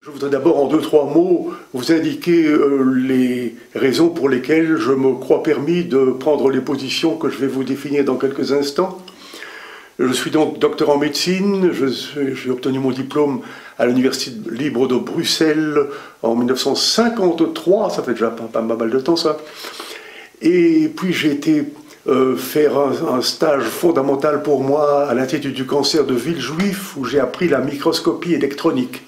Je voudrais d'abord, en deux, trois mots, vous indiquer les raisons pour lesquelles je me crois permis de prendre les positions que je vais vous définir dans quelques instants. Je suis donc docteur en médecine, j'ai obtenu mon diplôme à l'Université libre de Bruxelles en 1953, ça fait déjà pas mal de temps ça. Et puis j'ai été faire un stage fondamental pour moi à l'Institut du cancer de Villejuif, où j'ai appris la microscopie électronique.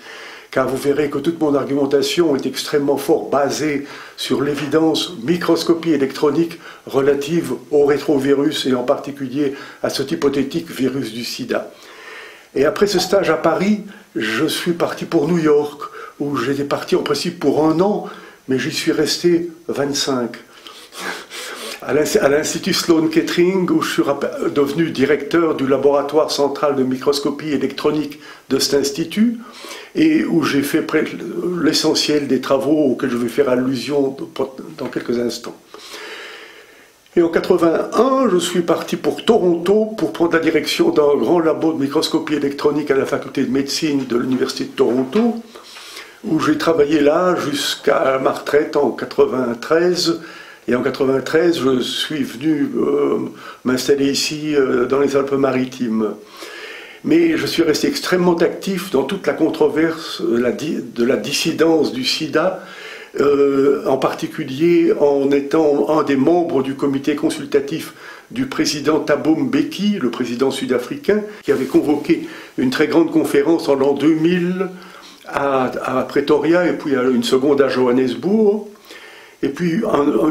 Car vous verrez que toute mon argumentation est extrêmement fort basée sur l'évidence microscopie électronique relative au rétrovirus et en particulier à cet hypothétique virus du sida. Et après ce stage à Paris, je suis parti pour New York, où j'étais parti en principe pour 1 an, mais j'y suis resté 25. À l'Institut Sloan Kettering, où je suis devenu directeur du laboratoire central de microscopie électronique de cet institut, et où j'ai fait l'essentiel des travaux auxquels je vais faire allusion dans quelques instants. Et en 81, je suis parti pour Toronto pour prendre la direction d'un grand labo de microscopie électronique à la faculté de médecine de l'Université de Toronto, où j'ai travaillé là jusqu'à ma retraite en 93. Et en 93, je suis venu m'installer ici dans les Alpes-Maritimes. Mais je suis resté extrêmement actif dans toute la controverse de la dissidence du sida, en particulier en étant un des membres du comité consultatif du président Thabo Mbeki, le président sud-africain, qui avait convoqué une très grande conférence en l'an 2000 à Pretoria et puis une seconde à Johannesburg. Et puis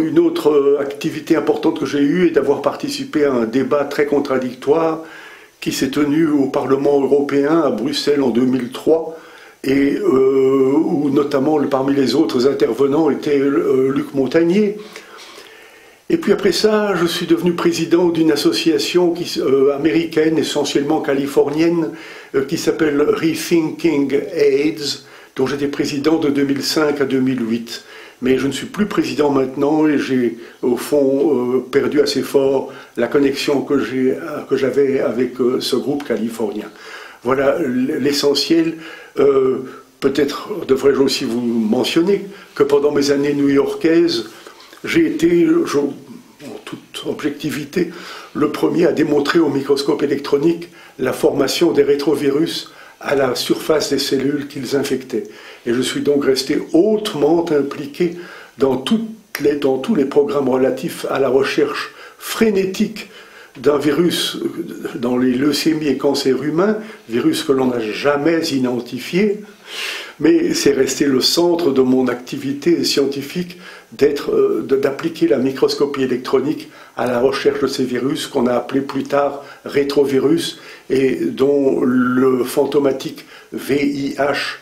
une autre activité importante que j'ai eue est d'avoir participé à un débat très contradictoire qui s'est tenu au Parlement européen à Bruxelles en 2003, et où notamment parmi les autres intervenants était Luc Montagnier. Et puis après ça, je suis devenu président d'une association américaine, essentiellement californienne, qui s'appelle Rethinking AIDS, dont j'étais président de 2005 à 2008. Mais je ne suis plus président maintenant et j'ai au fond perdu assez fort la connexion que j'avais avec ce groupe californien. Voilà l'essentiel. Peut-être devrais-je aussi vous mentionner que pendant mes années new-yorkaises, j'ai été, en toute objectivité, le premier à démontrer au microscope électronique la formation des rétrovirus à la surface des cellules qu'ils infectaient. Et je suis donc resté hautement impliqué dans tous les programmes relatifs à la recherche frénétique d'un virus dans les leucémies et cancers humains, virus que l'on n'a jamais identifié, mais c'est resté le centre de mon activité scientifique d'appliquer la microscopie électronique à la recherche de ces virus qu'on a appelés plus tard rétrovirus et dont le fantomatique VIH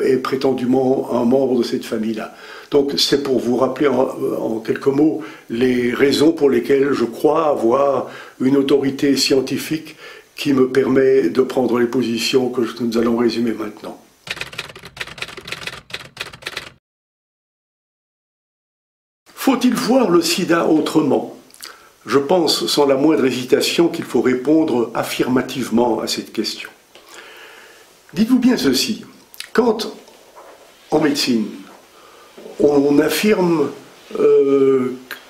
est prétendument un membre de cette famille-là. Donc c'est pour vous rappeler en quelques mots les raisons pour lesquelles je crois avoir une autorité scientifique qui me permet de prendre les positions que nous allons résumer maintenant. Faut-il voir le sida autrement ? Je pense sans la moindre hésitation qu'il faut répondre affirmativement à cette question. Dites-vous bien ceci, quand en médecine on affirme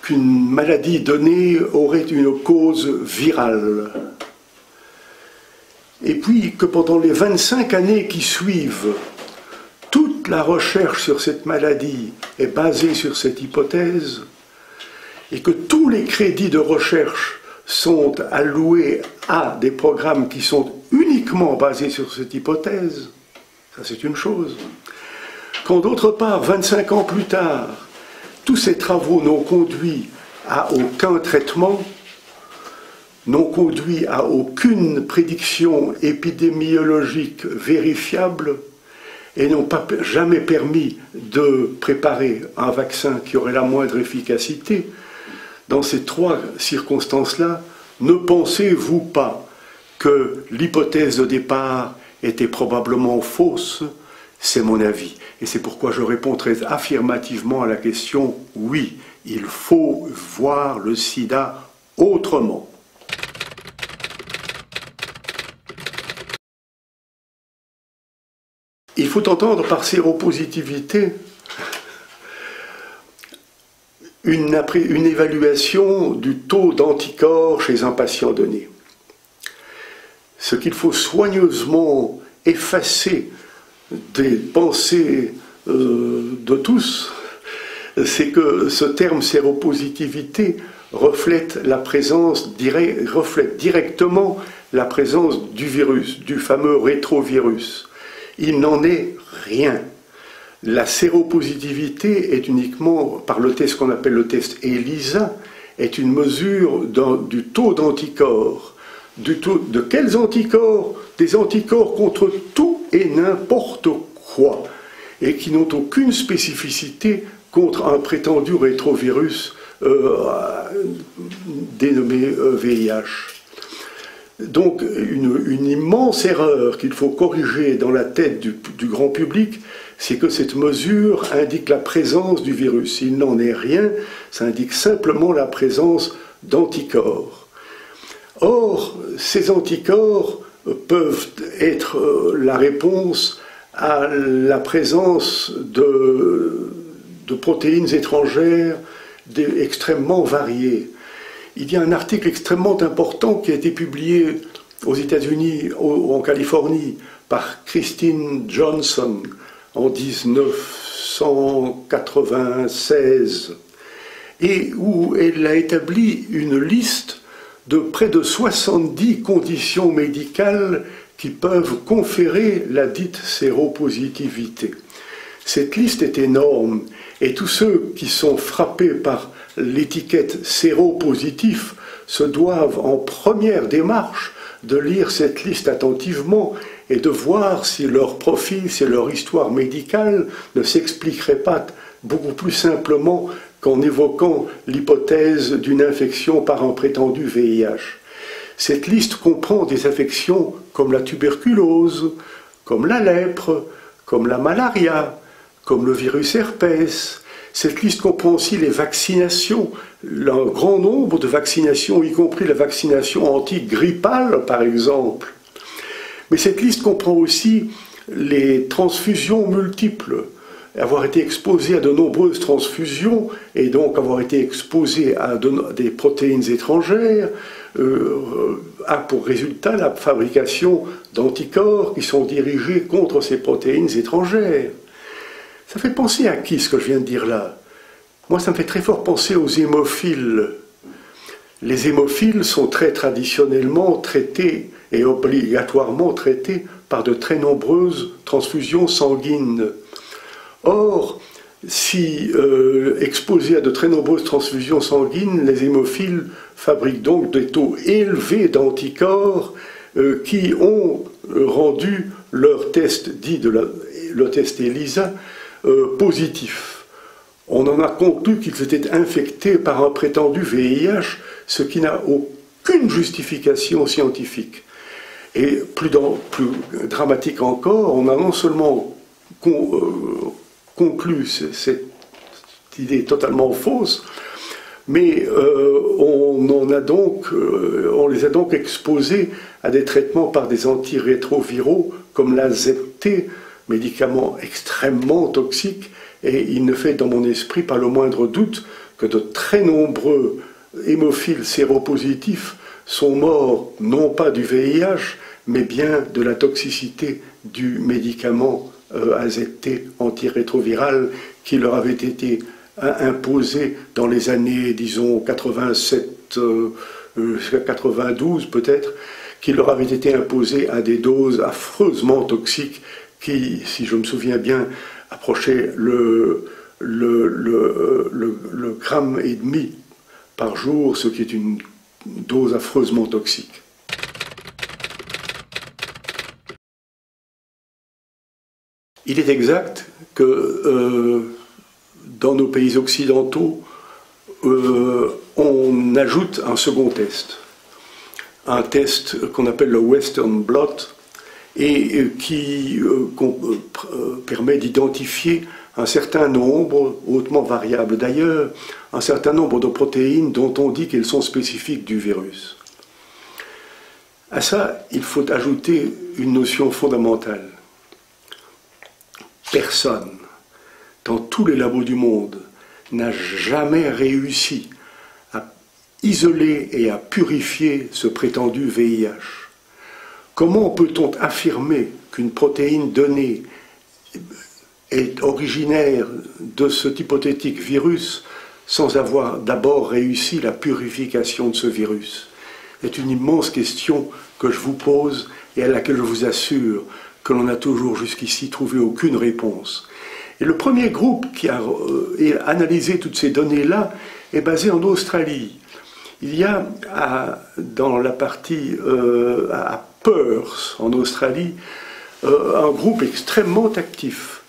qu'une maladie donnée aurait une cause virale, et puis que pendant les 25 années qui suivent, toute la recherche sur cette maladie est basée sur cette hypothèse, et que tous les crédits de recherche sont alloués à des programmes qui sont uniquement basés sur cette hypothèse, ça c'est une chose. Quand d'autre part, 25 ans plus tard, tous ces travaux n'ont conduit à aucun traitement, n'ont conduit à aucune prédiction épidémiologique vérifiable, et n'ont jamais permis de préparer un vaccin qui aurait la moindre efficacité, dans ces trois circonstances-là, ne pensez-vous pas que l'hypothèse de départ était probablement fausse? C'est mon avis. Et c'est pourquoi je réponds très affirmativement à la question « oui, il faut voir le sida autrement ». Il faut entendre par séropositivité une évaluation du taux d'anticorps chez un patient donné. Ce qu'il faut soigneusement effacer des pensées de tous, c'est que ce terme séropositivité reflète directement la présence du virus, du fameux rétrovirus. Il n'en est rien. La séropositivité est uniquement, par le test qu'on appelle le test ELISA, est une mesure du taux d'anticorps. De quels anticorps? Des anticorps contre tout et n'importe quoi, et qui n'ont aucune spécificité contre un prétendu rétrovirus dénommé VIH. Donc une immense erreur qu'il faut corriger dans la tête du grand public, c'est que cette mesure indique la présence du virus. Il n'en est rien, ça indique simplement la présence d'anticorps. Or, ces anticorps peuvent être la réponse à la présence de protéines étrangères extrêmement variées. Il y a un article extrêmement important qui a été publié aux États-Unis, en Californie, par Christine Johnson en 1996, et où elle a établi une liste de près de 70 conditions médicales qui peuvent conférer la dite séropositivité. Cette liste est énorme, et tous ceux qui sont frappés par l'étiquette séropositif se doivent en première démarche de lire cette liste attentivement et de voir si leur profil, si leur histoire médicale ne s'expliquerait pas beaucoup plus simplement qu'en évoquant l'hypothèse d'une infection par un prétendu VIH. Cette liste comprend des affections comme la tuberculose, comme la lèpre, comme la malaria, comme le virus herpès. Cette liste comprend aussi les vaccinations, un grand nombre de vaccinations, y compris la vaccination antigrippale par exemple. Mais cette liste comprend aussi les transfusions multiples, avoir été exposé à de nombreuses transfusions et donc avoir été exposé à des protéines étrangères a pour résultat la fabrication d'anticorps qui sont dirigés contre ces protéines étrangères. Ça fait penser à qui ce que je viens de dire là? Moi, ça me fait très fort penser aux hémophiles. Les hémophiles sont très traditionnellement traités et obligatoirement traités par de très nombreuses transfusions sanguines. Or, si exposés à de très nombreuses transfusions sanguines, les hémophiles fabriquent donc des taux élevés d'anticorps qui ont rendu leur test dit le test ELISA positif. On en a conclu qu'ils étaient infectés par un prétendu VIH, ce qui n'a aucune justification scientifique. Et plus dramatique encore, on a non seulement conclu cette idée totalement fausse, mais on les a donc exposés à des traitements par des antirétroviraux comme l'Azepté, médicament extrêmement toxique, et il ne fait dans mon esprit pas le moindre doute que de très nombreux hémophiles séropositifs sont morts non pas du VIH, mais bien de la toxicité du médicament Azepté antirétroviral qui leur avait été imposé dans les années, disons, 87 jusqu'à 92 peut-être, qui leur avait été imposé à des doses affreusement toxiques qui, si je me souviens bien, approchaient le gramme et demi par jour, ce qui est une dose affreusement toxique. Il est exact que dans nos pays occidentaux, on ajoute un second test. Un test qu'on appelle le Western Blot et qui permet d'identifier un certain nombre, hautement variable d'ailleurs, un certain nombre de protéines dont on dit qu'elles sont spécifiques du virus. À ça, il faut ajouter une notion fondamentale. Personne, dans tous les labos du monde, n'a jamais réussi à isoler et à purifier ce prétendu VIH. Comment peut-on affirmer qu'une protéine donnée est originaire de cet hypothétique virus sans avoir d'abord réussi la purification de ce virus? C'est une immense question que je vous pose et à laquelle je vous assure que l'on n'a toujours jusqu'ici trouvé aucune réponse. Et le premier groupe qui a analysé toutes ces données-là est basé en Australie. Il y a dans la partie à Perth, en Australie, un groupe extrêmement actif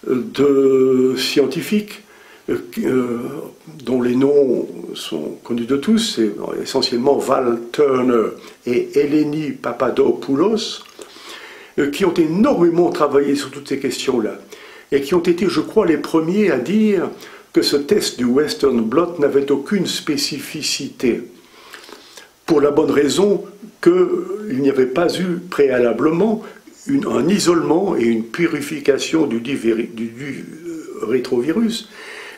de scientifiques dont les noms sont connus de tous, c'est essentiellement Val Turner et Eleni Papadopoulos, qui ont énormément travaillé sur toutes ces questions-là, et qui ont été, je crois, les premiers à dire que ce test du Western blot n'avait aucune spécificité, pour la bonne raison qu'il n'y avait pas eu préalablement un isolement et une purification du rétrovirus,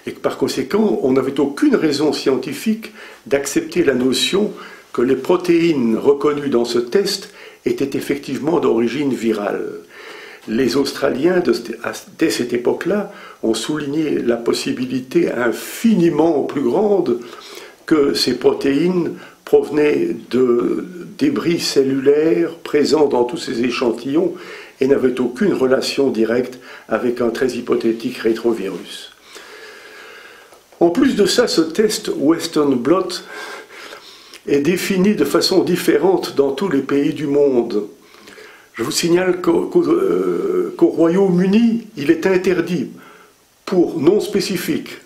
et que par conséquent, on n'avait aucune raison scientifique d'accepter la notion que les protéines reconnues dans ce test étaient effectivement d'origine virale. Les Australiens, dès cette époque-là, ont souligné la possibilité infiniment plus grande que ces protéines provenaient de débris cellulaires présents dans tous ces échantillons et n'avaient aucune relation directe avec un très hypothétique rétrovirus. En plus de ça, ce test Western blot est défini de façon différente dans tous les pays du monde. Je vous signale qu'au Royaume-Uni, il est interdit pour non spécifique.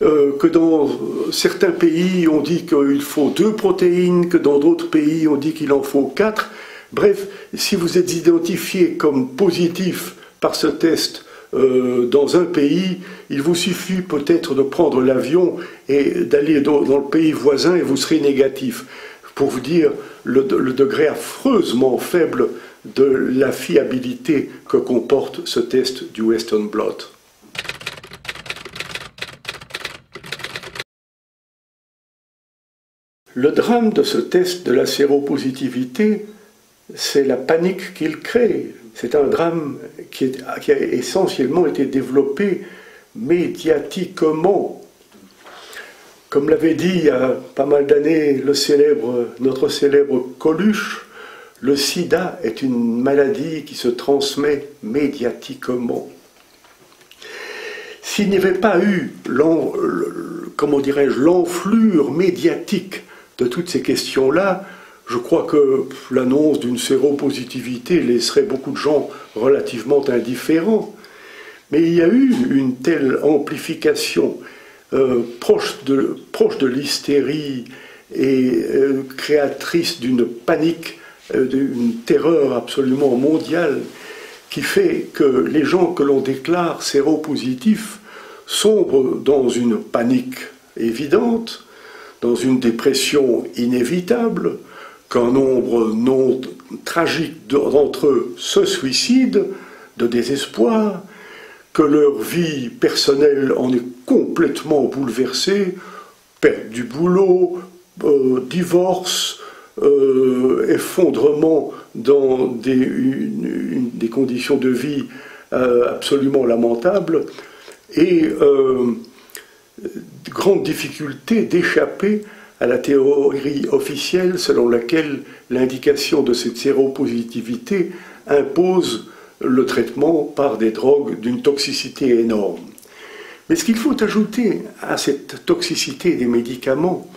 Que dans certains pays, on dit qu'il faut 2 protéines, que dans d'autres pays, on dit qu'il en faut 4. Bref, si vous êtes identifié comme positif par ce test dans un pays, il vous suffit peut-être de prendre l'avion et d'aller dans le pays voisin et vous serez négatif. Pour vous dire le degré affreusement faible de la fiabilité que comporte ce test du Western blot. Le drame de ce test de la séropositivité, c'est la panique qu'il crée. C'est un drame qui a essentiellement été développé médiatiquement. Comme l'avait dit il y a pas mal d'années notre célèbre Coluche, le sida est une maladie qui se transmet médiatiquement. S'il n'y avait pas eu l'enflure médiatique de toutes ces questions-là, je crois que l'annonce d'une séropositivité laisserait beaucoup de gens relativement indifférents. Mais il y a eu une telle amplification proche de l'hystérie et créatrice d'une panique, d'une terreur absolument mondiale, qui fait que les gens que l'on déclare séropositifs sombrent dans une panique évidente, dans une dépression inévitable, qu'un nombre non tragique d'entre eux se suicident de désespoir, que leur vie personnelle en est complètement bouleversée, perte du boulot, divorce, effondrement dans des conditions de vie absolument lamentables, et grande difficulté d'échapper à la théorie officielle selon laquelle l'indication de cette séropositivité impose le traitement par des drogues d'une toxicité énorme. Mais ce qu'il faut ajouter à cette toxicité des médicaments,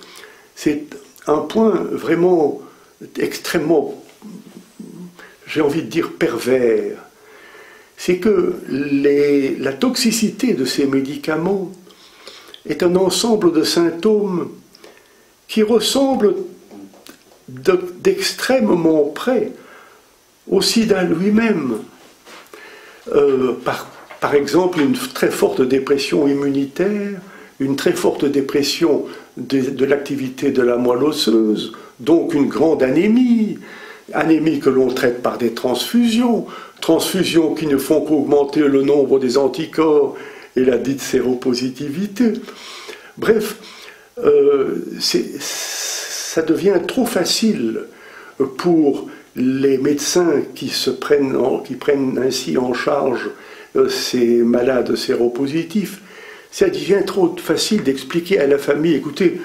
c'est un point vraiment extrêmement, j'ai envie de dire pervers. C'est que la toxicité de ces médicaments est un ensemble de symptômes qui ressemblent d'extrêmement près au sida lui-même. Par exemple, une très forte dépression immunitaire, une très forte dépression de l'activité de la moelle osseuse, donc une grande anémie, anémie que l'on traite par des transfusions, transfusions qui ne font qu'augmenter le nombre des anticorps et la dite séropositivité. Bref, ça devient trop facile pour les médecins qui prennent ainsi en charge ces malades séropositifs. Ça devient trop facile d'expliquer à la famille, écoutez,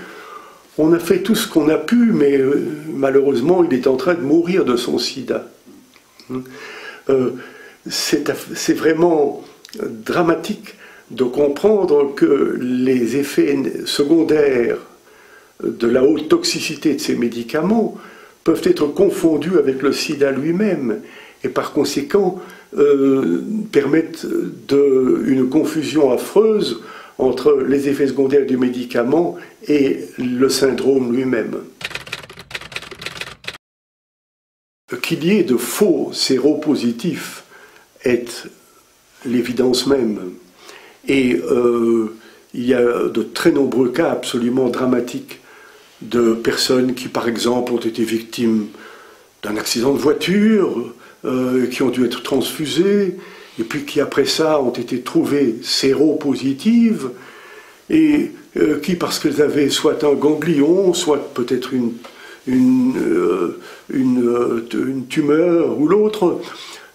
on a fait tout ce qu'on a pu, mais malheureusement, il est en train de mourir de son sida. C'est vraiment dramatique de comprendre que les effets secondaires de la haute toxicité de ces médicaments peuvent être confondus avec le sida lui-même et par conséquent permettent une confusion affreuse entre les effets secondaires du médicament et le syndrome lui-même. Qu'il y ait de faux séropositifs est l'évidence même. Et il y a de très nombreux cas absolument dramatiques de personnes qui, par exemple, ont été victimes d'un accident de voiture, qui ont dû être transfusées, et puis qui, après ça, ont été trouvées séropositives, et qui, parce qu'elles avaient soit un ganglion, soit peut-être une tumeur ou l'autre,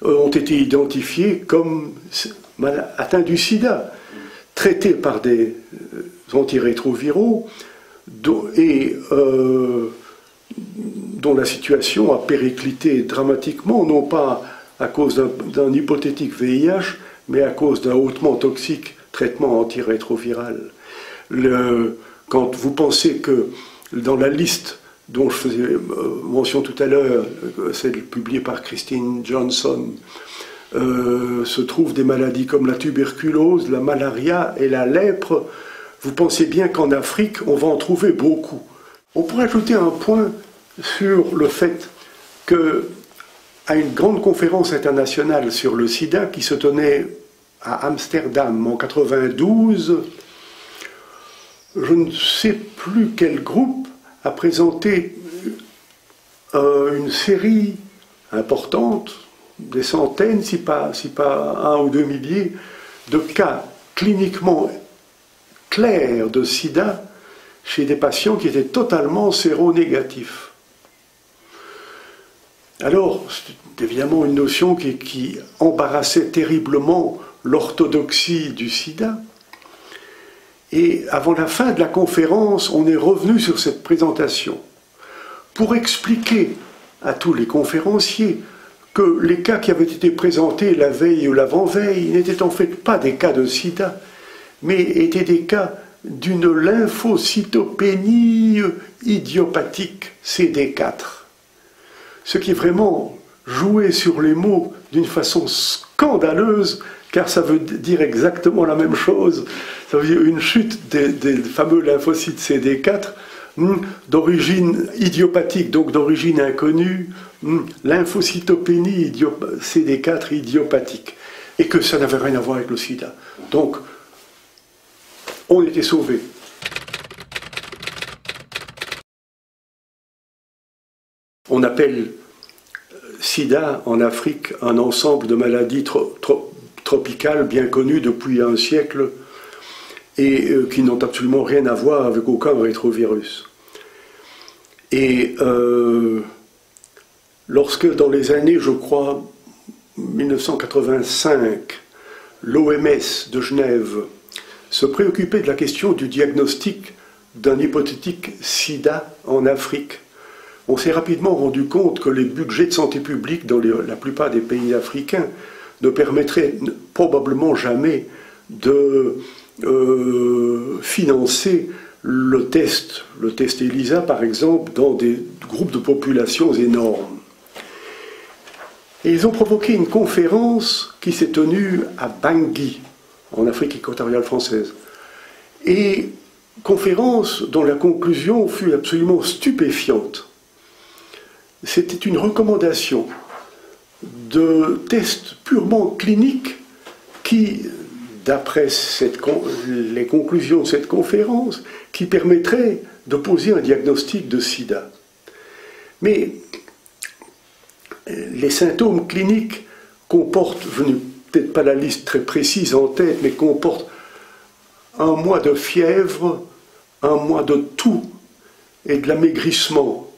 ont été identifiées comme atteints du sida, traités par des antirétroviraux, dont la situation a périclité dramatiquement, non pas à cause d'un hypothétique VIH, mais à cause d'un hautement toxique traitement antirétroviral. Quand vous pensez que dans la liste dont je faisais mention tout à l'heure, celle publiée par Christine Johnson, se trouvent des maladies comme la tuberculose, la malaria et la lèpre, vous pensez bien qu'en Afrique, on va en trouver beaucoup. On pourrait ajouter un point sur le fait qu'à une grande conférence internationale sur le sida qui se tenait à Amsterdam en 92, je ne sais plus quel groupe a présenté une série importante, des centaines, si pas 1 ou 2 milliers, de cas cliniquement clairs de sida chez des patients qui étaient totalement séronégatifs. Alors, c'est évidemment une notion qui embarrassait terriblement l'orthodoxie du sida. Et avant la fin de la conférence, on est revenu sur cette présentation pour expliquer à tous les conférenciers que les cas qui avaient été présentés la veille ou l'avant-veille n'étaient en fait pas des cas de sida, mais étaient des cas d'une lymphocytopénie idiopathique CD4. Ce qui est vraiment joué sur les mots d'une façon scandaleuse, car ça veut dire exactement la même chose. Ça veut dire une chute des fameux lymphocytes CD4 d'origine idiopathique, donc d'origine inconnue, lymphocytopénie CD4 idiopathique, et que ça n'avait rien à voir avec le sida. Donc, on était sauvés. On appelle sida en Afrique un ensemble de maladies tropicales bien connues depuis un siècle et qui n'ont absolument rien à voir avec aucun rétrovirus. Et lorsque dans les années, je crois, 1985, l'OMS de Genève se préoccupait de la question du diagnostic d'un hypothétique sida en Afrique, on s'est rapidement rendu compte que les budgets de santé publique dans la plupart des pays africains ne permettraient probablement jamais de financer le test ELISA par exemple, dans des groupes de populations énormes. Et ils ont provoqué une conférence qui s'est tenue à Bangui, en Afrique équatoriale française. Et conférence dont la conclusion fut absolument stupéfiante. C'était une recommandation de tests purement cliniques qui, d'après les conclusions de cette conférence, qui permettraient de poser un diagnostic de sida. Mais Les symptômes cliniques comportent, je n'ai peut-être pas la liste très précise en tête, mais comportent un mois de fièvre, un mois de toux et de l'amaigrissement,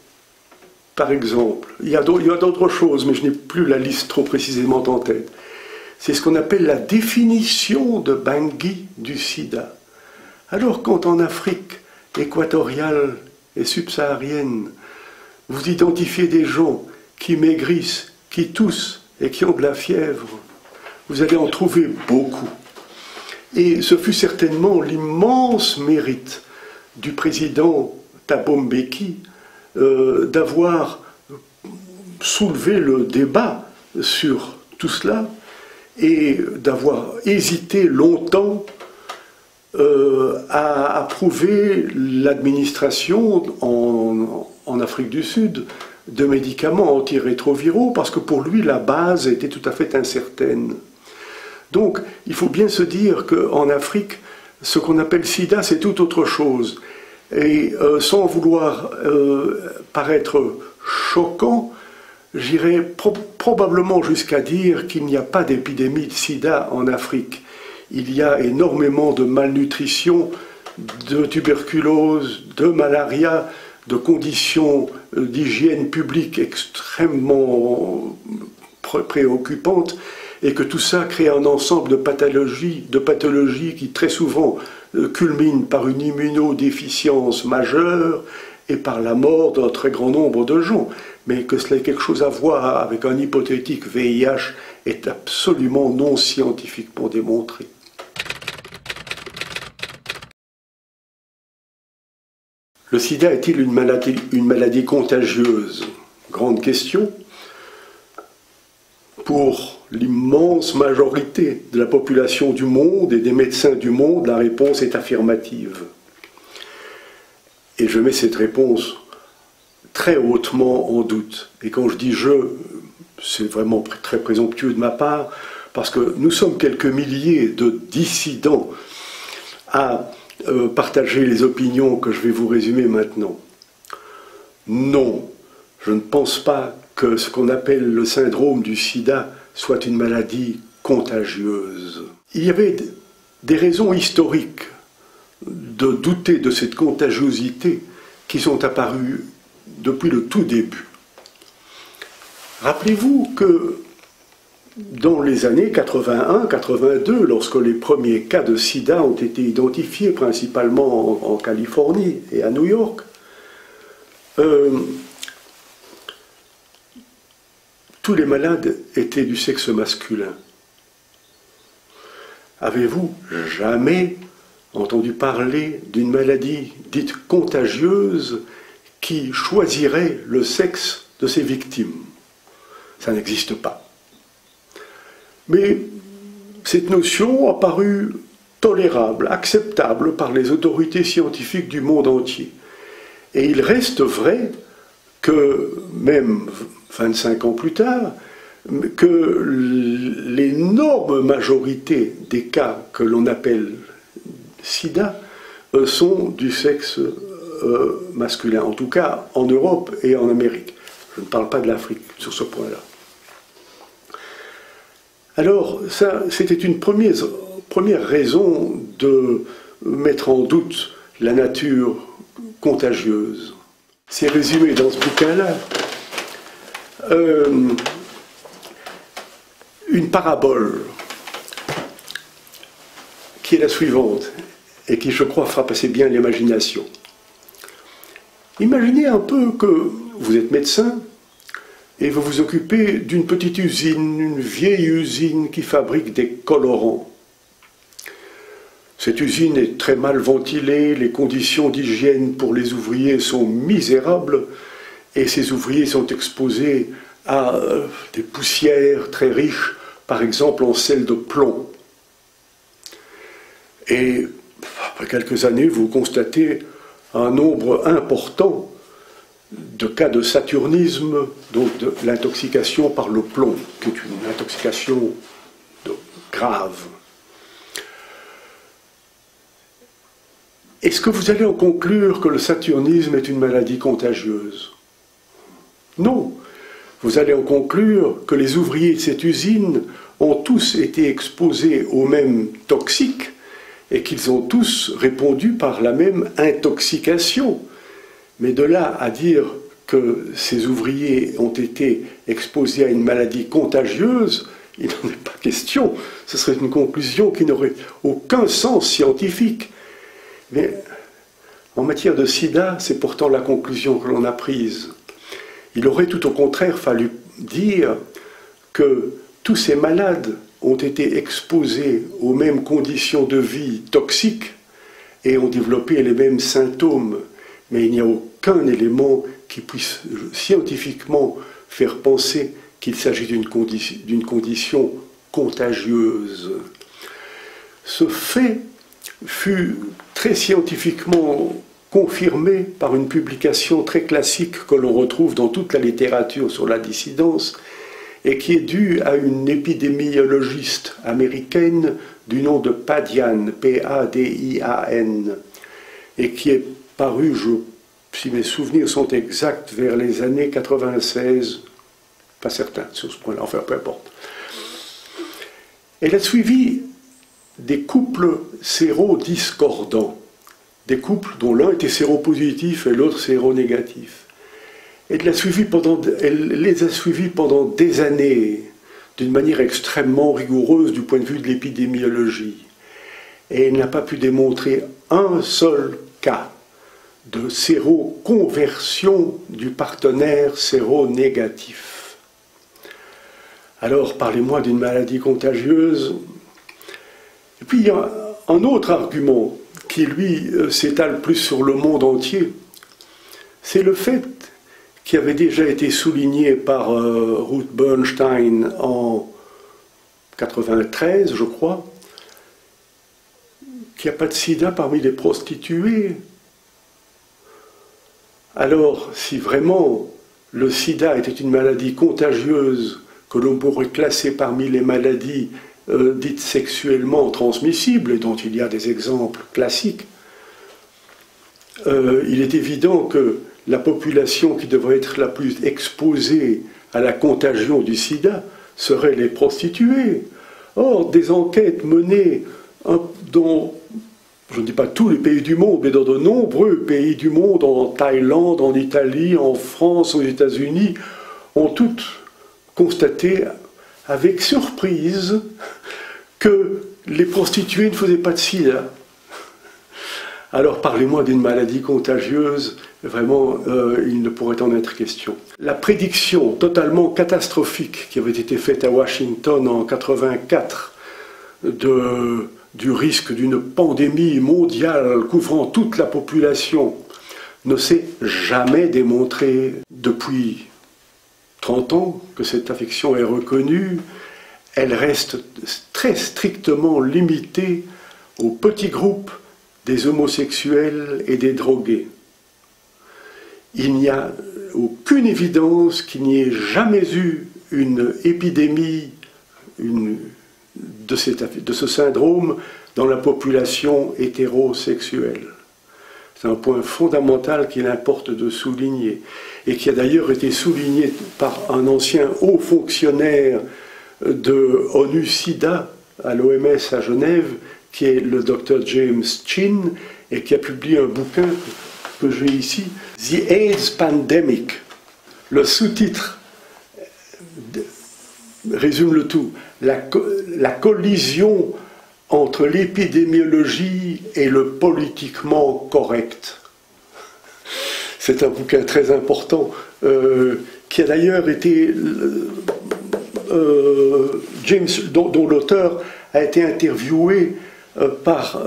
par exemple. Il y a d'autres choses, mais je n'ai plus la liste trop précisément en tête. C'est ce qu'on appelle la définition de Bangui du sida. Alors quand en Afrique équatoriale et subsaharienne, vous identifiez des gens qui maigrissent, qui toussent et qui ont de la fièvre, vous allez en trouver beaucoup. Et ce fut certainement l'immense mérite du président Thabo Mbeki d'avoir soulevé le débat sur tout cela et d'avoir hésité longtemps à approuver l'administration en Afrique du Sud de médicaments antirétroviraux, parce que pour lui la base était tout à fait incertaine. Donc il faut bien se dire qu'en Afrique, ce qu'on appelle sida, c'est tout autre chose. Et sans vouloir paraître choquant, j'irais probablement jusqu'à dire qu'il n'y a pas d'épidémie de sida en Afrique. Il y a énormément de malnutrition, de tuberculose, de malaria, de conditions d'hygiène publique extrêmement préoccupantes, et que tout ça crée un ensemble de pathologies qui très souvent culminent par une immunodéficience majeure et par la mort d'un très grand nombre de gens. Mais que cela ait quelque chose à voir avec un hypothétique VIH est absolument non scientifiquement démontré. Le sida est-il une maladie contagieuse? Grande question. Pour l'immense majorité de la population du monde et des médecins du monde, la réponse est affirmative. Et je mets cette réponse très hautement en doute. Et quand je dis « je », c'est vraiment très présomptueux de ma part, parce que nous sommes quelques milliers de dissidents à partager les opinions que je vais vous résumer maintenant. Non, je ne pense pas que ce qu'on appelle le syndrome du sida soit une maladie contagieuse. Il y avait des raisons historiques de douter de cette contagiosité qui sont apparues depuis le tout début. Rappelez-vous que dans les années 81-82, lorsque les premiers cas de sida ont été identifiés, principalement en Californie et à New York, tous les malades étaient du sexe masculin. Avez-vous jamais entendu parler d'une maladie dite contagieuse qui choisirait le sexe de ses victimes? Ça n'existe pas. Mais cette notion a paru tolérable, acceptable par les autorités scientifiques du monde entier. Et il reste vrai que, même 25 ans plus tard, que l'énorme majorité des cas que l'on appelle sida sont du sexe masculin, en tout cas en Europe et en Amérique. Je ne parle pas de l'Afrique sur ce point-là. Alors, ça, c'était une première raison de mettre en doute la nature contagieuse. C'est résumé dans ce bouquin-là. Une parabole qui est la suivante et qui, je crois, frappe assez bien l'imagination. Imaginez un peu que vous êtes médecin et vous vous occupez d'une petite usine, une vieille usine qui fabrique des colorants. Cette usine est très mal ventilée, les conditions d'hygiène pour les ouvriers sont misérables et ces ouvriers sont exposés à des poussières très riches, par exemple en sel de plomb. Et après quelques années, vous constatez un nombre important de cas de saturnisme, donc de l'intoxication par le plomb, qui est une intoxication grave. Est-ce que vous allez en conclure que le saturnisme est une maladie contagieuse? Non, vous allez en conclure que les ouvriers de cette usine ont tous été exposés aux mêmes toxiques et qu'ils ont tous répondu par la même intoxication. Mais de là à dire que ces ouvriers ont été exposés à une maladie contagieuse, il n'en est pas question. Ce serait une conclusion qui n'aurait aucun sens scientifique. Mais en matière de sida, c'est pourtant la conclusion que l'on a prise. Il aurait tout au contraire fallu dire que tous ces malades ont été exposés aux mêmes conditions de vie toxiques et ont développé les mêmes symptômes. Mais il n'y a aucun élément qui puisse scientifiquement faire penser qu'il s'agit d'une condition contagieuse. Ce fait fut très scientifiquement confirmé par une publication très classique que l'on retrouve dans toute la littérature sur la dissidence et qui est due à une épidémiologiste américaine du nom de Padian, P-A-D-I-A-N, et qui est parue, si mes souvenirs sont exacts, vers les années 96, pas certain sur ce point-là, enfin peu importe. Elle a suivi des couples sérodiscordants, des couples dont l'un était séropositif et l'autre séronégatif. Elle les a suivis pendant des années, d'une manière extrêmement rigoureuse du point de vue de l'épidémiologie. Et elle n'a pas pu démontrer un seul cas de séroconversion du partenaire séronégatif. Alors, parlez-moi d'une maladie contagieuse. Et puis, il y a un autre argument qui, lui, s'étale plus sur le monde entier. C'est le fait qui avait déjà été souligné par Ruth Bernstein en 1993, je crois, qu'il n'y a pas de sida parmi les prostituées. Alors, si vraiment le sida était une maladie contagieuse que l'on pourrait classer parmi les maladies dites sexuellement transmissibles, et dont il y a des exemples classiques, il est évident que la population qui devrait être la plus exposée à la contagion du sida serait les prostituées. Or, des enquêtes menées dans, je ne dis pas tous les pays du monde, mais dans de nombreux pays du monde, en Thaïlande, en Italie, en France, aux États-Unis, ont toutes constaté avec surprise que les prostituées ne faisaient pas de sida. Alors parlez-moi d'une maladie contagieuse, vraiment il ne pourrait en être question. La prédiction totalement catastrophique qui avait été faite à Washington en 1984 du risque d'une pandémie mondiale couvrant toute la population ne s'est jamais démontrée depuis 30 ans que cette affection est reconnue. Elle reste très strictement limitée aux petits groupes des homosexuels et des drogués. Il n'y a aucune évidence qu'il n'y ait jamais eu une épidémie de ce syndrome dans la population hétérosexuelle. C'est un point fondamental qu'il importe de souligner, et qui a d'ailleurs été souligné par un ancien haut fonctionnaire de ONU-SIDA à l'OMS à Genève, qui est le Dr James Chin, et qui a publié un bouquin que j'ai ici, The AIDS Pandemic. Le sous-titre résume le tout. La collision entre l'épidémiologie et le politiquement correct. C'est un bouquin très important, qui a d'ailleurs été... James, dont l'auteur a été interviewé par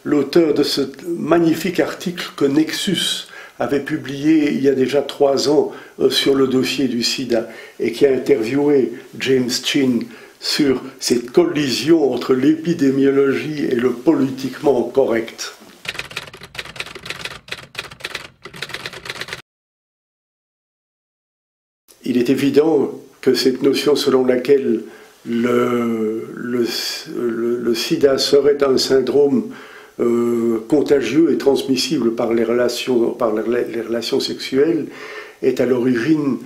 l'auteur de ce magnifique article que Nexus avait publié il y a déjà 3 ans sur le dossier du sida, et qui a interviewé James Chin sur cette collision entre l'épidémiologie et le politiquement correct. Il est évident que cette notion selon laquelle le sida serait un syndrome contagieux et transmissible par les relations sexuelles est à l'origine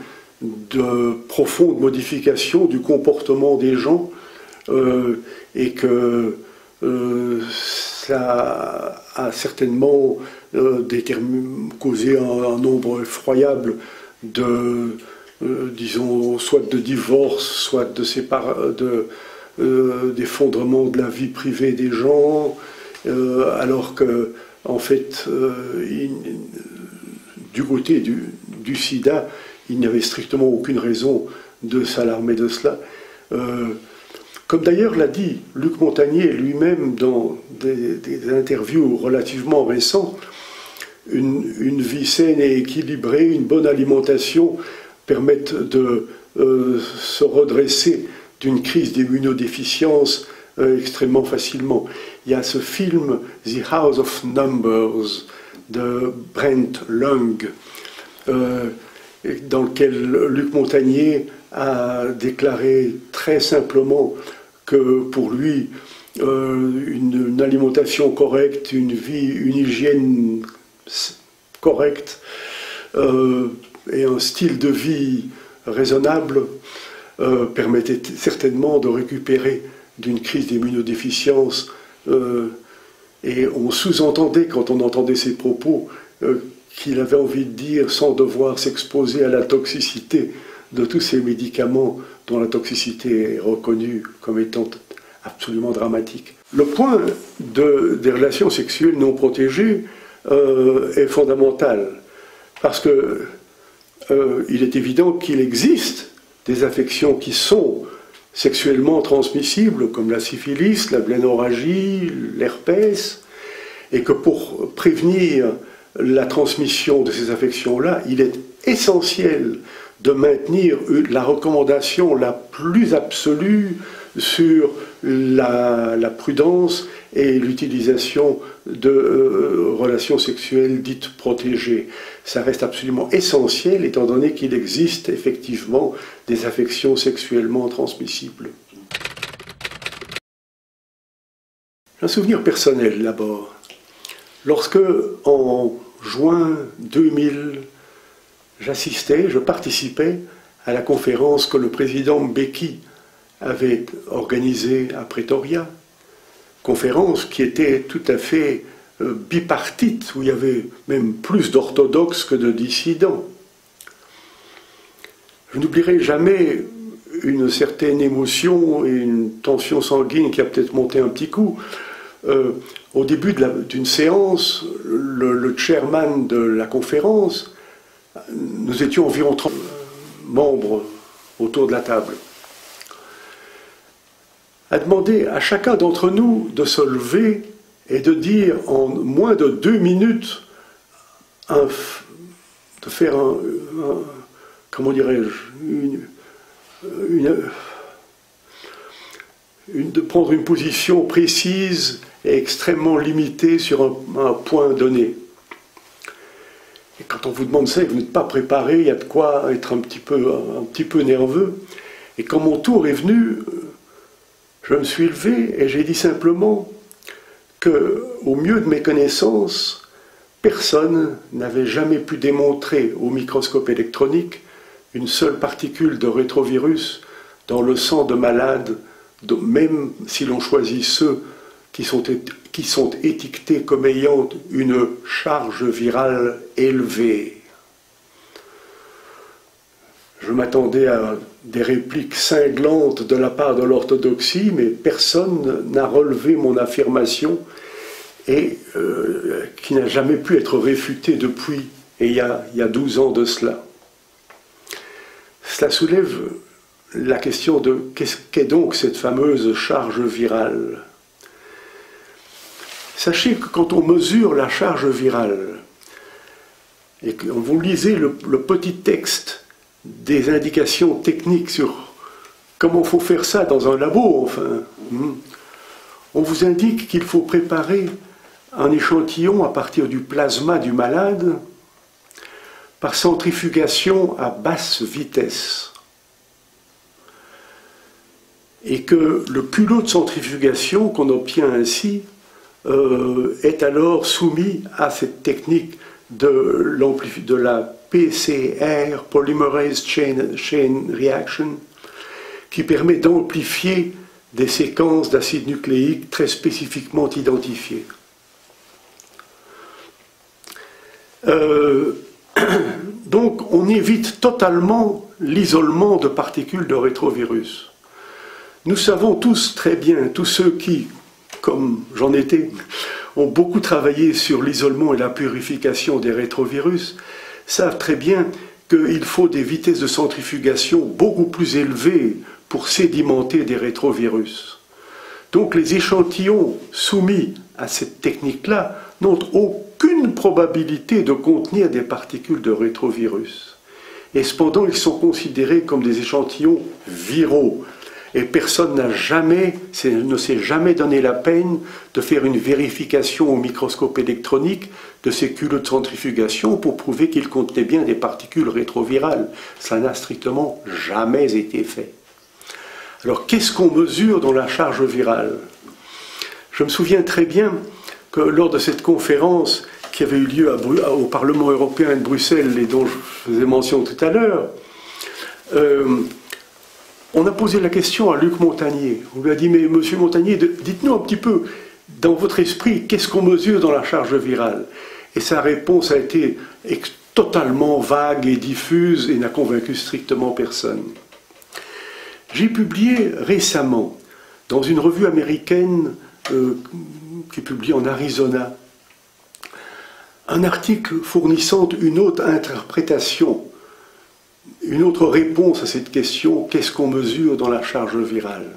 de profondes modifications du comportement des gens et que ça a certainement causé un nombre effroyable de, disons, soit de divorces, soit d'effondrement de la vie privée des gens, alors que, en fait, du côté du sida, il n'y avait strictement aucune raison de s'alarmer de cela. Comme d'ailleurs l'a dit Luc Montagnier lui-même dans des interviews relativement récentes, une vie saine et équilibrée, une bonne alimentation permettent de se redresser d'une crise d'immunodéficience extrêmement facilement. Il y a ce film The House of Numbers de Brent Lung, dans lequel Luc Montagnier a déclaré très simplement que pour lui, une alimentation correcte, une hygiène correcte et un style de vie raisonnable permettaient certainement de récupérer d'une crise d'immunodéficience. Et on sous-entendait, quand on entendait ses propos, qu'il avait envie de dire, sans devoir s'exposer à la toxicité de tous ces médicaments dont la toxicité est reconnue comme étant absolument dramatique. Le point des relations sexuelles non protégées est fondamental, parce que il est évident qu'il existe des affections qui sont sexuellement transmissibles, comme la syphilis, la blénorragie, l'herpès, et que pour prévenir la transmission de ces affections-là, il est essentiel de maintenir la recommandation la plus absolue sur la prudence et l'utilisation de relations sexuelles dites protégées. Ça reste absolument essentiel étant donné qu'il existe effectivement des affections sexuellement transmissibles. Un souvenir personnel d'abord. Lorsque, en juin 2000, je participais à la conférence que le président Mbeki avait organisée à Pretoria, conférence qui était tout à fait bipartite, où il y avait même plus d'orthodoxes que de dissidents. Je n'oublierai jamais une certaine émotion et une tension sanguine qui a peut-être monté un petit coup. Au début d'une séance, le chairman de la conférence, nous étions environ 30 membres autour de la table, a demandé à chacun d'entre nous de se lever et de dire en moins de 2 minutes, de faire comment dirais-je, de prendre une position précise et extrêmement limitée sur un point donné. Et quand on vous demande ça et que vous n'êtes pas préparé, il y a de quoi être un petit peu nerveux. Et quand mon tour est venu, je me suis levé et j'ai dit simplement que, au mieux de mes connaissances, personne n'avait jamais pu démontrer au microscope électronique une seule particule de rétrovirus dans le sang de malades, même si l'on choisit ceux qui sont étiquetés comme ayant une charge virale élevée. Je m'attendais à des répliques cinglantes de la part de l'orthodoxie, mais personne n'a relevé mon affirmation et qui n'a jamais pu être réfutée depuis, et il y a 12 ans de cela. Cela soulève la question de qu'est donc cette fameuse charge virale. Sachez que quand on mesure la charge virale, et que vous lisez le petit texte des indications techniques sur comment il faut faire ça dans un labo, enfin, on vous indique qu'il faut préparer un échantillon à partir du plasma du malade par centrifugation à basse vitesse. Et que le culot de centrifugation qu'on obtient ainsi est alors soumis à cette technique de la PCR, Polymerase Chain Reaction, qui permet d'amplifier des séquences d'acides nucléiques très spécifiquement identifiées. Donc on évite totalement l'isolement de particules de rétrovirus. Nous savons tous très bien, tous ceux qui, comme j'en étais, ont beaucoup travaillé sur l'isolement et la purification des rétrovirus, savent très bien qu'il faut des vitesses de centrifugation beaucoup plus élevées pour sédimenter des rétrovirus. Donc les échantillons soumis à cette technique-là n'ont aucune probabilité de contenir des particules de rétrovirus. Et cependant, ils sont considérés comme des échantillons viraux. Et personne ne s'est jamais donné la peine de faire une vérification au microscope électronique de ces culots de centrifugation pour prouver qu'ils contenaient bien des particules rétrovirales. Ça n'a strictement jamais été fait. Alors, qu'est-ce qu'on mesure dans la charge virale? Je me souviens très bien que lors de cette conférence qui avait eu lieu au Parlement européen de Bruxelles et dont je faisais mention tout à l'heure, on a posé la question à Luc Montagnier. On lui a dit, mais monsieur Montagnier, dites-nous un petit peu, dans votre esprit, qu'est-ce qu'on mesure dans la charge virale? Et sa réponse a été totalement vague et diffuse et n'a convaincu strictement personne. J'ai publié récemment, dans une revue américaine qui est publiée en Arizona, un article fournissant une autre interprétation, une autre réponse à cette question, qu'est-ce qu'on mesure dans la charge virale?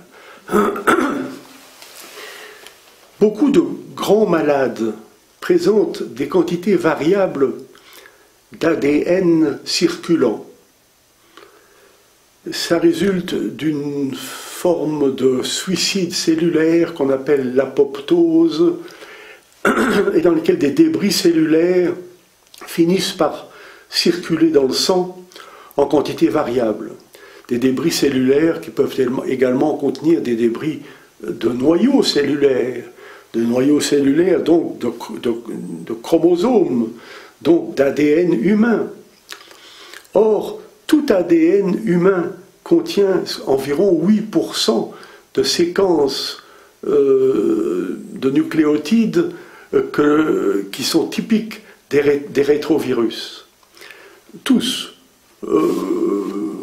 Beaucoup de grands malades présentent des quantités variables d'ADN circulant. Ça résulte d'une forme de suicide cellulaire qu'on appelle l'apoptose, et dans laquelle des débris cellulaires finissent par circuler dans le sang en quantité variable. Des débris cellulaires qui peuvent également contenir des débris de noyaux cellulaires, donc de chromosomes, donc d'ADN humain. Or, tout ADN humain contient environ 8% de séquences de nucléotides qui sont typiques des rétrovirus. Tous. Vous,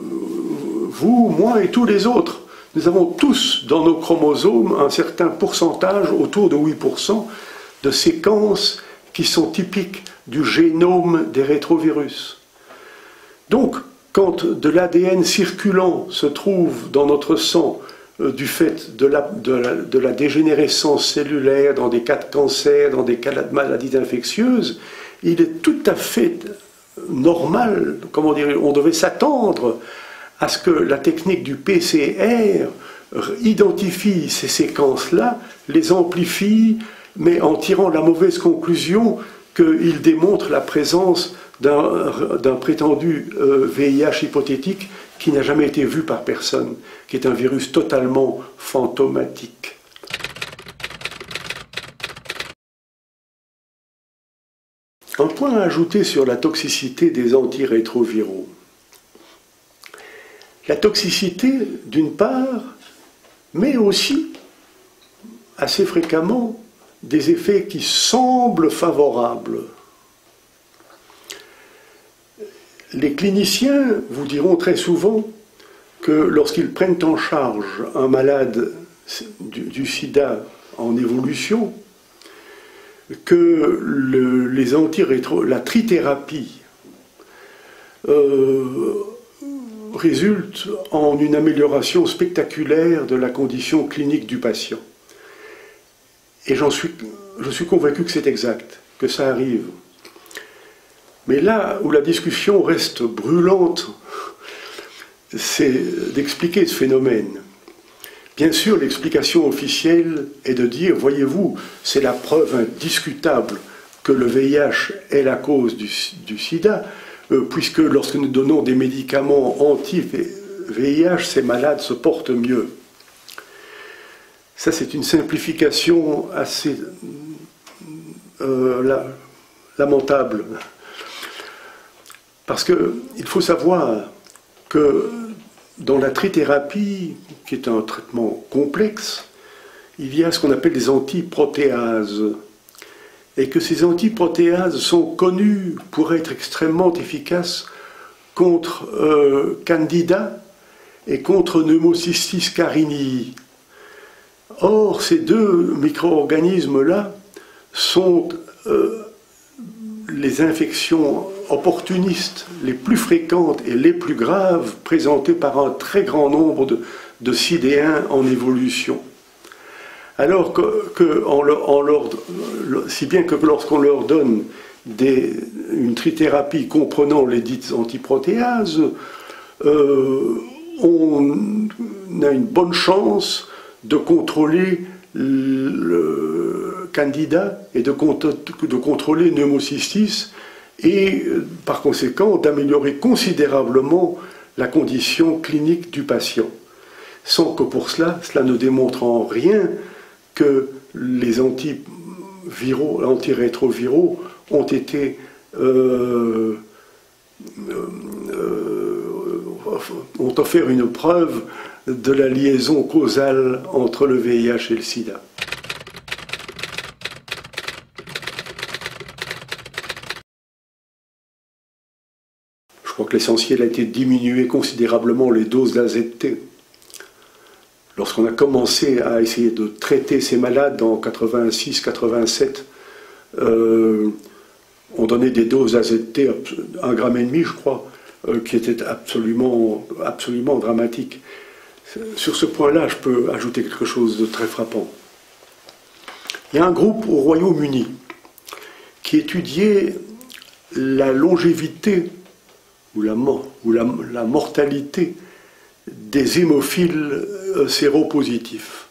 moi et tous les autres, nous avons tous dans nos chromosomes un certain pourcentage, autour de 8%, de séquences qui sont typiques du génome des rétrovirus. Donc, quand de l'ADN circulant se trouve dans notre sang du fait de la dégénérescence cellulaire dans des cas de cancer, dans des cas de maladies infectieuses, il est tout à fait normal, comment dire, on devait s'attendre à ce que la technique du PCR identifie ces séquences-là, les amplifie, mais en tirant la mauvaise conclusion qu'il démontre la présence d'un prétendu VIH hypothétique qui n'a jamais été vu par personne, qui est un virus totalement fantomatique. Un point à ajouter sur la toxicité des antirétroviraux. La toxicité, d'une part, mais aussi, assez fréquemment, des effets qui semblent favorables. Les cliniciens vous diront très souvent que lorsqu'ils prennent en charge un malade du sida en évolution, que la trithérapie résulte en une amélioration spectaculaire de la condition clinique du patient. Et je suis convaincu que c'est exact, que ça arrive. Mais là où la discussion reste brûlante, c'est d'expliquer ce phénomène. Bien sûr, l'explication officielle est de dire, voyez-vous, c'est la preuve indiscutable que le VIH est la cause du sida, puisque lorsque nous donnons des médicaments anti-VIH, ces malades se portent mieux. Ça, c'est une simplification assez lamentable Parce qu'il faut savoir que dans la trithérapie, qui est un traitement complexe, il y a ce qu'on appelle des antiprotéases. Et que ces antiprotéases sont connues pour être extrêmement efficaces contre Candida et contre Pneumocystis carinii. Or, ces deux micro-organismes-là sont les infections opportunistes les plus fréquentes et les plus graves présentées par un très grand nombre de sidéens en évolution. Alors si bien que lorsqu'on leur donne une trithérapie comprenant les dites antiprotéases, on a une bonne chance de contrôler le Candida et de contrôler Pneumocystis et par conséquent d'améliorer considérablement la condition clinique du patient. Sans que pour cela ne démontre en rien que les antirétroviraux ont été ont offert une preuve de la liaison causale entre le VIH et le sida. Je crois que l'essentiel a été de diminuer considérablement les doses d'AZT. Lorsqu'on a commencé à essayer de traiter ces malades en 86-87, on donnait des doses d'AZT, 1,5 g, je crois, qui étaient absolument dramatiques. Sur ce point-là, je peux ajouter quelque chose de très frappant. Il y a un groupe au Royaume-Uni qui étudiait la longévité ou la mortalité des hémophiles séropositifs.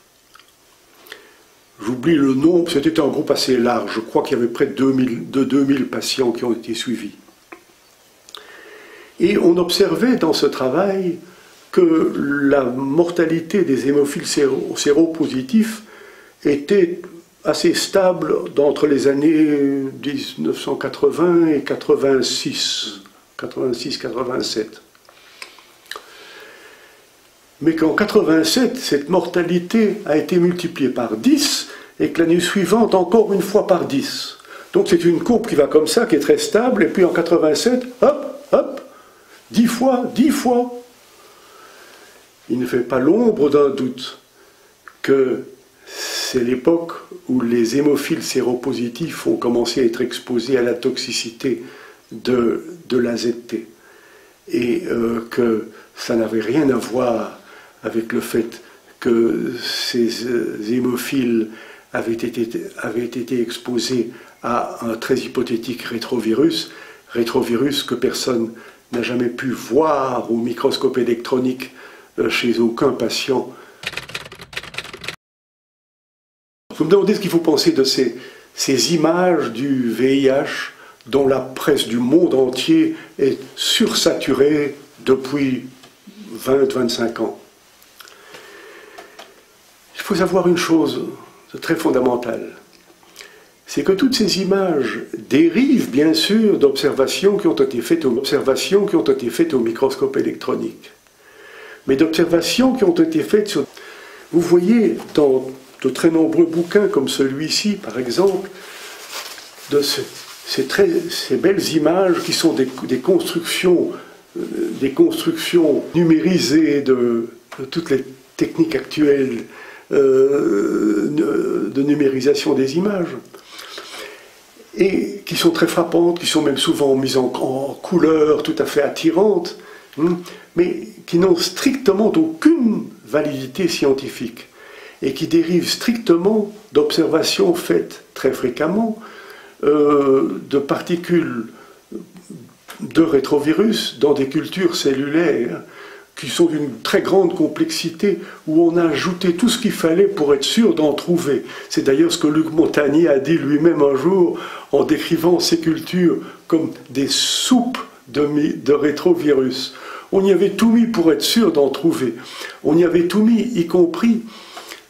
J'oublie le nombre, c'était un groupe assez large. Je crois qu'il y avait près de 2000 patients qui ont été suivis. Et on observait dans ce travail que la mortalité des hémophiles séropositifs était assez stable entre les années 1980 et 86-87. Mais qu'en 87, cette mortalité a été multipliée par 10 et que l'année suivante encore une fois par 10. Donc c'est une courbe qui va comme ça, qui est très stable, et puis en 87, hop, hop, 10 fois. Il ne fait pas l'ombre d'un doute que c'est l'époque où les hémophiles séropositifs ont commencé à être exposés à la toxicité de l'AZT. Et que ça n'avait rien à voir avec le fait que ces hémophiles avaient été exposés à un très hypothétique rétrovirus que personne n'a jamais pu voir au microscope électronique chez aucun patient. Vous me demandez ce qu'il faut penser de ces images du VIH dont la presse du monde entier est sursaturée depuis 20-25 ans. Il faut savoir une chose de très fondamentale, c'est que toutes ces images dérivent bien sûr d'observations qui ont été faites au microscope électronique, mais d'observations qui ont été faites sur... Vous voyez dans de très nombreux bouquins comme celui-ci par exemple, de ces belles images qui sont des constructions numérisées de toutes les techniques actuelles de numérisation des images, et qui sont très frappantes, qui sont même souvent mises en couleurs tout à fait attirantes, mais qui n'ont strictement aucune validité scientifique, et qui dérivent strictement d'observations faites très fréquemment de particules de rétrovirus dans des cultures cellulaires qui sont d'une très grande complexité, où on a ajouté tout ce qu'il fallait pour être sûr d'en trouver. C'est d'ailleurs ce que Luc Montagnier a dit lui-même un jour en décrivant ces cultures comme des soupes de rétrovirus. On y avait tout mis pour être sûr d'en trouver. On y avait tout mis, y compris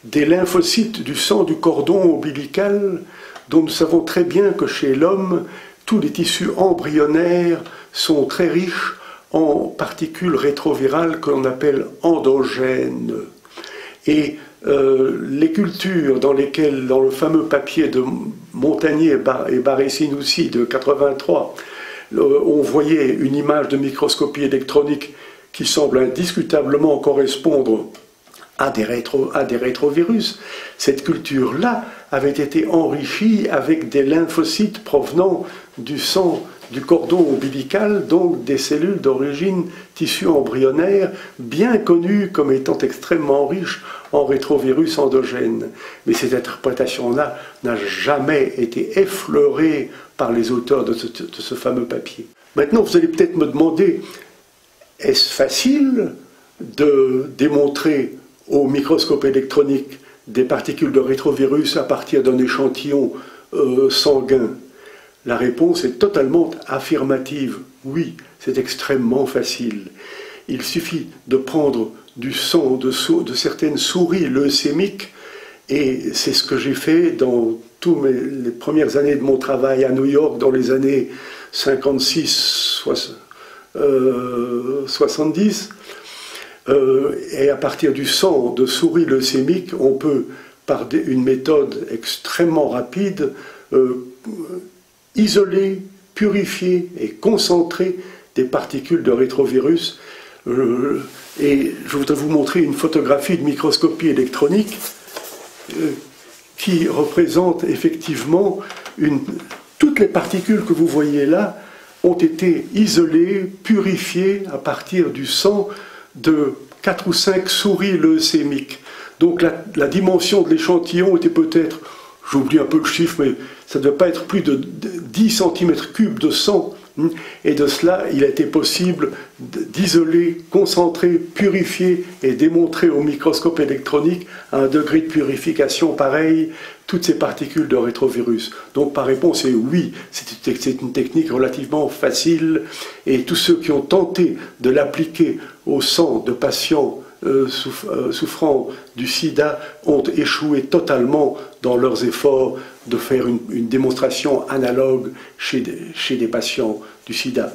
des lymphocytes du sang du cordon ombilical, dont nous savons très bien que chez l'homme, tous les tissus embryonnaires sont très riches en particules rétrovirales que l'on appelle endogènes. Et les cultures dans lesquelles, dans le fameux papier de Montagnier et Barré-Sinoussi de 83, on voyait une image de microscopie électronique qui semble indiscutablement correspondre à des rétrovirus, cette culture-là avait été enrichie avec des lymphocytes provenant du sang du cordon ombilical, donc des cellules d'origine tissu embryonnaire, bien connues comme étant extrêmement riches en rétrovirus endogènes. Mais cette interprétation-là n'a jamais été effleurée par les auteurs de ce fameux papier. Maintenant, vous allez peut-être me demander, est-ce facile de démontrer au microscope électronique des particules de rétrovirus à partir d'un échantillon sanguin? La réponse est totalement affirmative. Oui, c'est extrêmement facile. Il suffit de prendre du sang de certaines souris leucémiques, et c'est ce que j'ai fait dans toutes les premières années de mon travail à New York, dans les années 56-70. Et à partir du sang de souris leucémiques, on peut, par une méthode extrêmement rapide, isoler, purifier et concentrer des particules de rétrovirus. Et je voudrais vous montrer une photographie de microscopie électronique qui représente effectivement toutes les particules que vous voyez là ont été isolées, purifiées à partir du sang de 4 ou 5 souris leucémiques. Donc la dimension de l'échantillon était peut-être, j'oublie un peu le chiffre, mais ça ne devait pas être plus de 10 cm3 de sang. Et de cela, il a été possible d'isoler, concentrer, purifier et démontrer au microscope électronique à un degré de purification pareil toutes ces particules de rétrovirus. Donc par réponse, c'est oui, c'est une technique relativement facile, et tous ceux qui ont tenté de l'appliquer au sang de patients souffrant du sida ont échoué totalement dans leurs efforts de faire une démonstration analogue chez des patients du sida.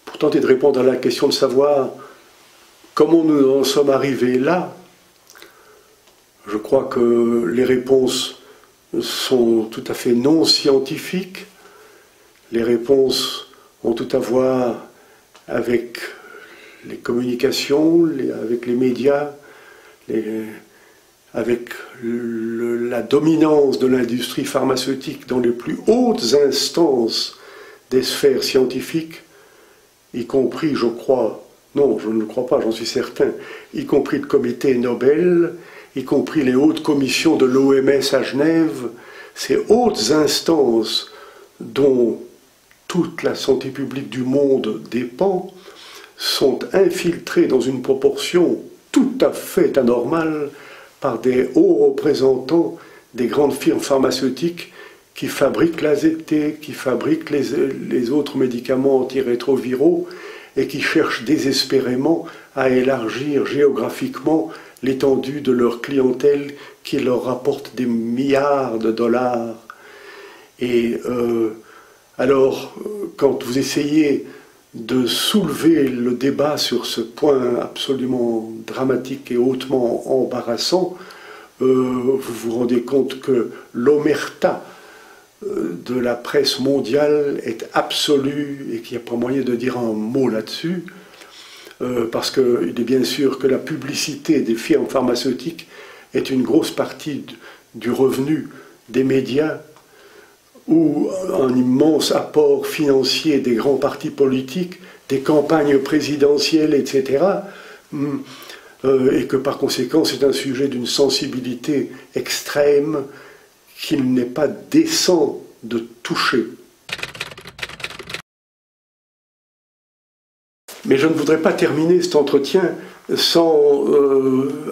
Pour tenter de répondre à la question de savoir comment nous en sommes arrivés là, je crois que les réponses sont tout à fait non scientifiques. Les réponses ont tout à voir avec les communications, avec les médias, avec la dominance de l'industrie pharmaceutique dans les plus hautes instances des sphères scientifiques, y compris, je crois, non, je ne le crois pas, j'en suis certain, y compris le comité Nobel, y compris les hautes commissions de l'OMS à Genève, ces hautes instances dont toute la santé publique du monde dépend, sont infiltrées dans une proportion tout à fait anormale par des hauts représentants des grandes firmes pharmaceutiques qui fabriquent l'AZT, qui fabriquent les autres médicaments antirétroviraux et qui cherchent désespérément à élargir géographiquement l'étendue de leur clientèle qui leur rapporte des milliards de dollars. Et alors, quand vous essayez de soulever le débat sur ce point absolument dramatique et hautement embarrassant, vous vous rendez compte que l'omerta de la presse mondiale est absolue et qu'il n'y a pas moyen de dire un mot là-dessus, parce qu'il est bien sûr que la publicité des firmes pharmaceutiques est une grosse partie du revenu des médias, ou un immense apport financier des grands partis politiques, des campagnes présidentielles, etc., et que par conséquent c'est un sujet d'une sensibilité extrême qu'il n'est pas décent de toucher. Mais je ne voudrais pas terminer cet entretien sans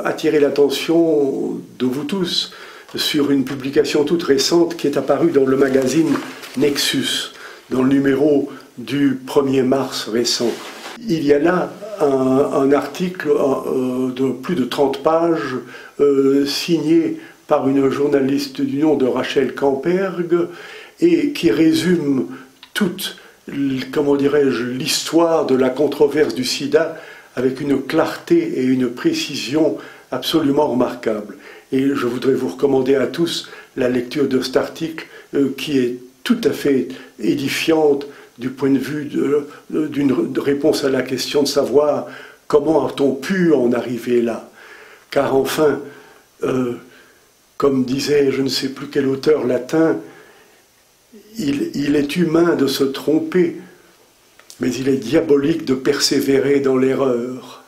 attirer l'attention de vous tous sur une publication toute récente qui est apparue dans le magazine Nexus, dans le numéro du 1er mars récent. Il y a là un article de plus de 30 pages signé par une journaliste du nom de Rachel Kamperg et qui résume toute, comment dirais-je, l'histoire de la controverse du sida avec une clarté et une précision absolument remarquables. Et je voudrais vous recommander à tous la lecture de cet article qui est tout à fait édifiante du point de vue d'une réponse à la question de savoir comment a-t-on pu en arriver là. Car enfin, comme disait je ne sais plus quel auteur latin, il est humain de se tromper, mais il est diabolique de persévérer dans l'erreur.